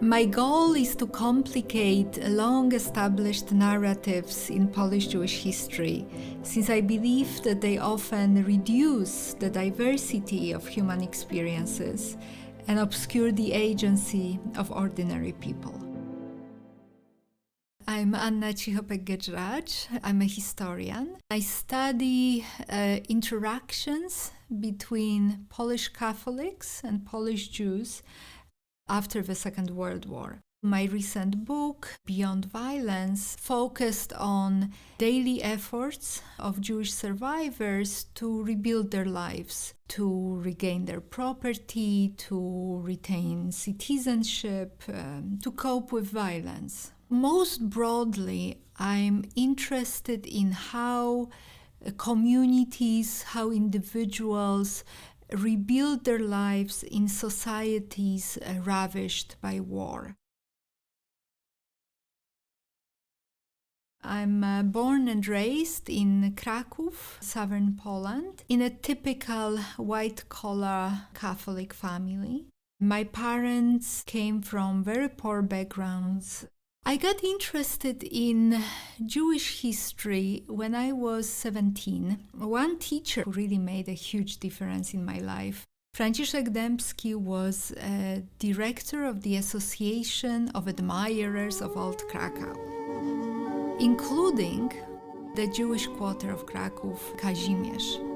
My goal is to complicate long-established narratives in Polish Jewish history, since I believe that they often reduce the diversity of human experiences and obscure the agency of ordinary people. I'm Anna Cichopek-Gajraj. I'm a historian. I study interactions between Polish Catholics and Polish Jews after the Second World War. My recent book, Beyond Violence, focused on daily efforts of Jewish survivors to rebuild their lives, to regain their property, to retain citizenship, to cope with violence. Most broadly, I'm interested in how communities, how individuals rebuild their lives in societies ravished by war. I'm born and raised in Kraków, southern Poland, in a typical white-collar Catholic family. My parents came from very poor backgrounds. I got interested in Jewish history when I was 17. One teacher who really made a huge difference in my life. Franciszek Dębski was a director of the Association of Admirers of Old Krakow, including the Jewish quarter of Kraków, Kazimierz.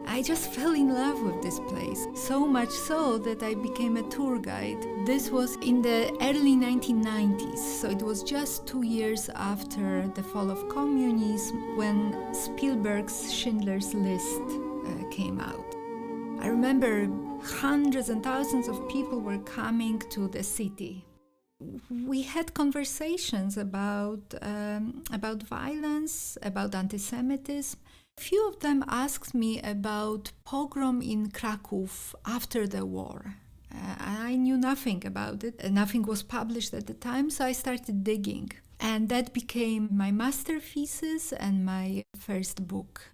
I just fell in love with this place, so much so that I became a tour guide. This was in the early 1990s, so it was just 2 years after the fall of communism when Spielberg's Schindler's List came out. I remember hundreds and thousands of people were coming to the city. We had conversations about violence, about anti-Semitism. A few of them asked me about pogrom in Kraków after the war. I knew nothing about it. Nothing was published at the time, so I started digging. And that became my master thesis and my first book.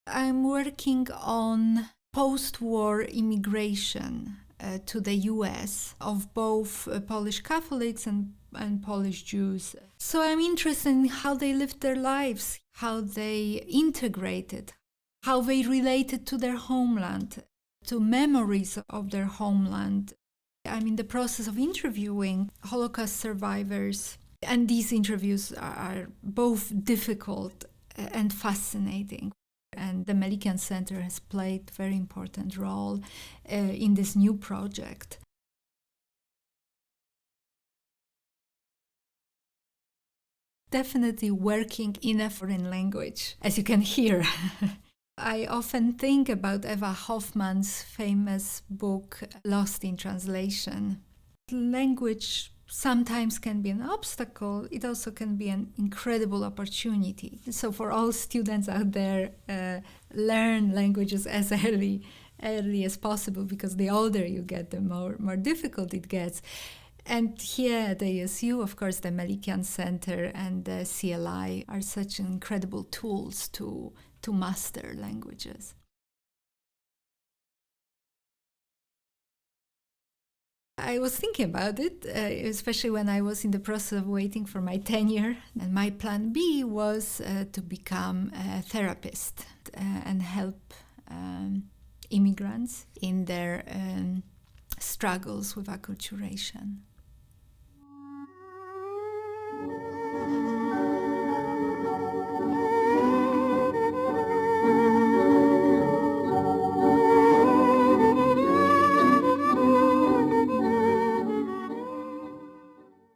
I'm working on post-war immigration to the US of both Polish Catholics and Polish Jews. So I'm interested in how they lived their lives, how they integrated, how they related to their homeland, to memories of their homeland. I'm in the process of interviewing Holocaust survivors, and these interviews are both difficult and fascinating. And the Melikian Center has played a very important role in this new project. Definitely working in a foreign language, as you can hear. I often think about Eva Hoffmann's famous book, Lost in Translation. Language sometimes can be an obstacle. It also can be an incredible opportunity. So for all students out there, learn languages as early as possible, because the older you get, the more difficult it gets. And here at ASU, of course, the Melikian Center and the CLI are such incredible tools to master languages. I was thinking about it, especially when I was in the process of waiting for my tenure. And my plan B was to become a therapist and help immigrants in their struggles with acculturation.